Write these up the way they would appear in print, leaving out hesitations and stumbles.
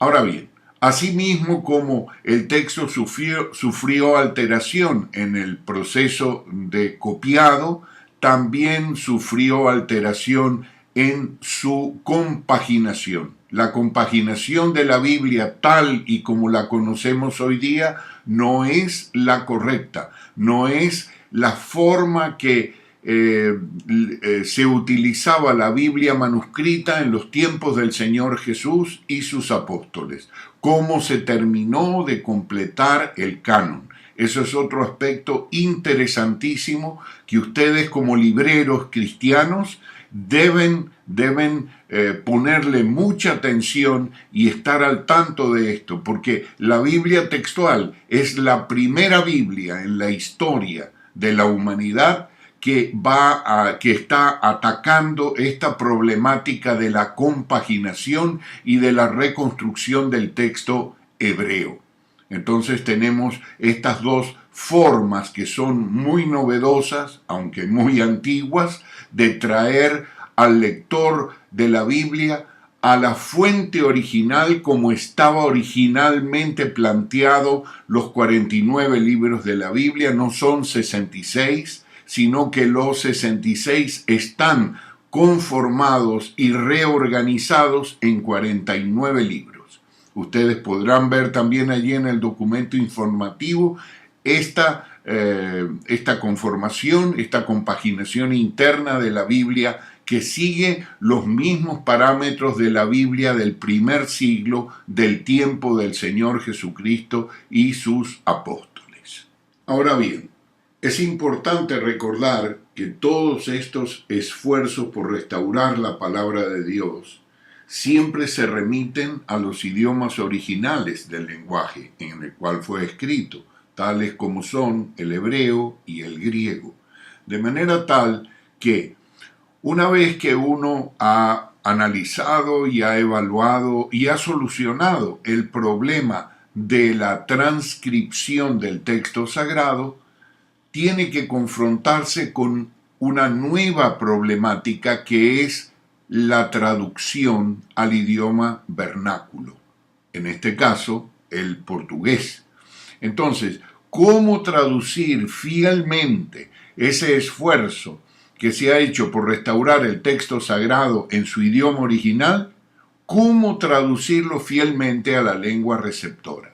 Ahora bien, asimismo como el texto sufrió alteración en el proceso de copiado, también sufrió alteración en su compaginación. La compaginación de la Biblia tal y como la conocemos hoy día no es la correcta, no es la forma que se utilizaba la Biblia manuscrita en los tiempos del Señor Jesús y sus apóstoles. Cómo se terminó de completar el canon. Eso es otro aspecto interesantísimo que ustedes como libreros cristianos deben ponerle mucha atención y estar al tanto de esto, porque la Biblia textual es la primera Biblia en la historia de la humanidad que está atacando esta problemática de la compaginación y de la reconstrucción del texto hebreo. Entonces tenemos estas dos formas que son muy novedosas, aunque muy antiguas, de traer al lector de la Biblia a la fuente original como estaba originalmente planteado. Los 49 libros de la Biblia no son 66, sino que los 66 están conformados y reorganizados en 49 libros. Ustedes podrán ver también allí en el documento informativo esta conformación, esta compaginación interna de la Biblia que sigue los mismos parámetros de la Biblia del primer siglo, del tiempo del Señor Jesucristo y sus apóstoles. Ahora bien, es importante recordar que todos estos esfuerzos por restaurar la palabra de Dios siempre se remiten a los idiomas originales del lenguaje en el cual fue escrito, tales como son el hebreo y el griego. De manera tal que una vez que uno ha analizado y ha evaluado y ha solucionado el problema de la transcripción del texto sagrado, tiene que confrontarse con una nueva problemática que es la traducción al idioma vernáculo, en este caso el portugués. Entonces, ¿cómo traducir fielmente ese esfuerzo que se ha hecho por restaurar el texto sagrado en su idioma original? ¿Cómo traducirlo fielmente a la lengua receptora?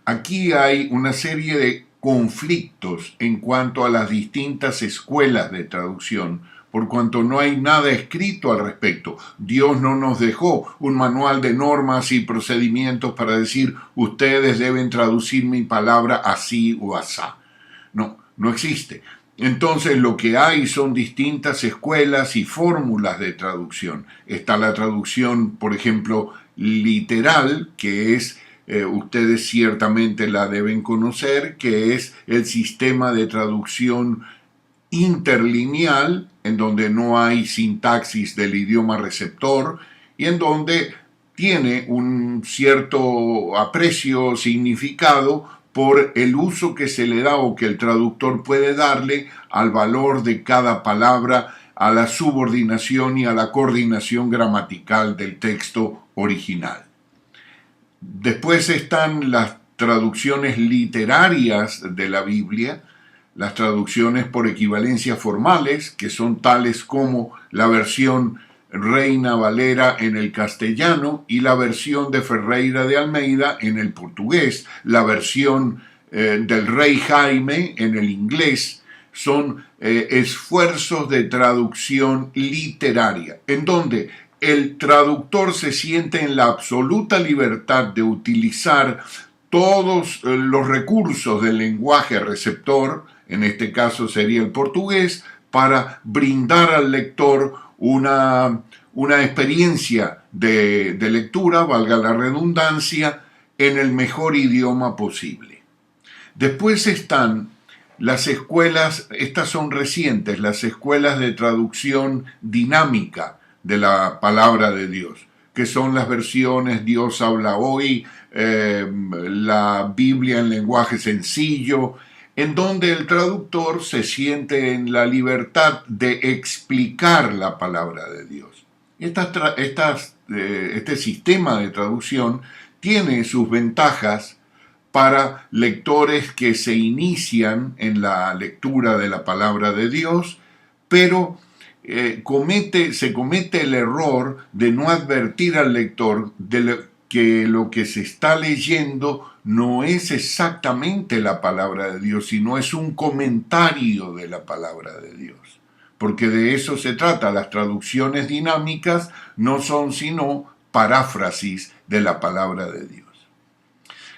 Aquí hay una serie de conflictos en cuanto a las distintas escuelas de traducción, por cuanto no hay nada escrito al respecto. Dios no nos dejó un manual de normas y procedimientos para decir, ustedes deben traducir mi palabra así o asá. No, no existe. Entonces lo que hay son distintas escuelas y fórmulas de traducción. Está la traducción, por ejemplo, literal, que es ustedes ciertamente la deben conocer, que es el sistema de traducción interlineal, en donde no hay sintaxis del idioma receptor y en donde tiene un cierto aprecio, significado por el uso que se le da o que el traductor puede darle al valor de cada palabra, a la subordinación y a la coordinación gramatical del texto original. Después están las traducciones literarias de la Biblia, las traducciones por equivalencia formales, que son tales como la versión Reina Valera en el castellano y la versión de Ferreira de Almeida en el portugués, la versión del Rey Jaime en el inglés. Son esfuerzos de traducción literaria, en donde el traductor se siente en la absoluta libertad de utilizar todos los recursos del lenguaje receptor, en este caso sería el portugués, para brindar al lector una experiencia de lectura, valga la redundancia, en el mejor idioma posible. Después están las escuelas, estas son recientes, las escuelas de traducción dinámica de la palabra de Dios, que son las versiones Dios habla hoy, la Biblia en lenguaje sencillo, en donde el traductor se siente en la libertad de explicar la palabra de Dios. Este sistema de traducción tiene sus ventajas para lectores que se inician en la lectura de la palabra de Dios, pero se comete el error de no advertir al lector que lo que se está leyendo no es exactamente la palabra de Dios, sino es un comentario de la palabra de Dios. Porque de eso se trata. Las traducciones dinámicas no son sino paráfrasis de la palabra de Dios.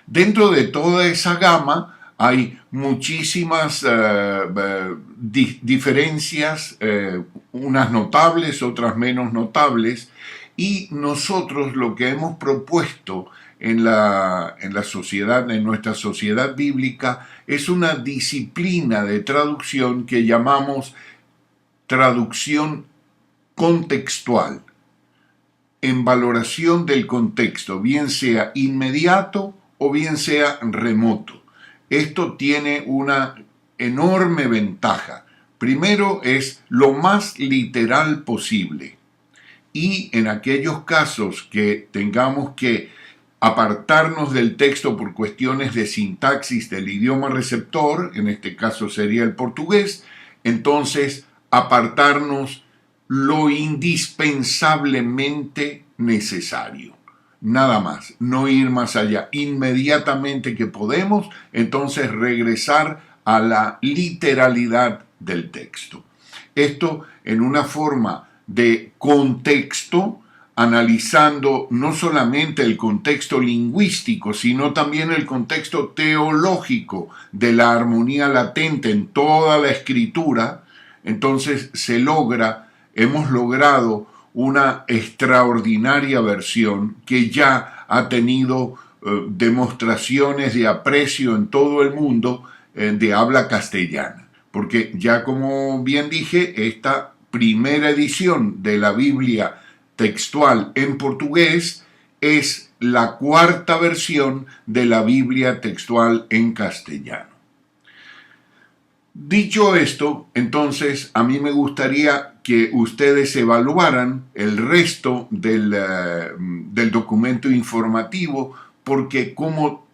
Dentro de toda esa gama hay muchísimas diferencias, unas notables, otras menos notables, y nosotros lo que hemos propuesto en la sociedad, en nuestra sociedad bíblica, es una disciplina de traducción que llamamos traducción contextual, en valoración del contexto, bien sea inmediato o bien sea remoto. Esto tiene una enorme ventaja. Primero, es lo más literal posible. Y en aquellos casos que tengamos que apartarnos del texto por cuestiones de sintaxis del idioma receptor, en este caso sería el portugués, entonces apartarnos lo indispensablemente necesario. Nada más, no ir más allá. Inmediatamente que podemos, entonces regresar a la literalidad del texto. Esto en una forma de contexto, analizando no solamente el contexto lingüístico, sino también el contexto teológico de la armonía latente en toda la escritura. Entonces hemos logrado una extraordinaria versión que ya ha tenido demostraciones de aprecio en todo el mundo de habla castellana. Porque ya, como bien dije, esta primera edición de la Biblia textual en portugués es la cuarta versión de la Biblia textual en castellano. Dicho esto, entonces a mí me gustaría que ustedes evaluaran el resto del documento informativo, porque como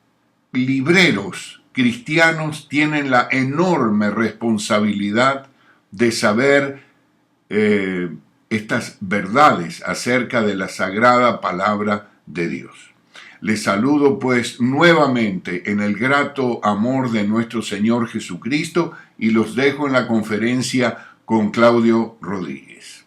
libreros cristianos tienen la enorme responsabilidad de saber estas verdades acerca de la sagrada palabra de Dios. Les saludo pues nuevamente en el grato amor de nuestro Señor Jesucristo y los dejo en la conferencia con Claudio Rodríguez.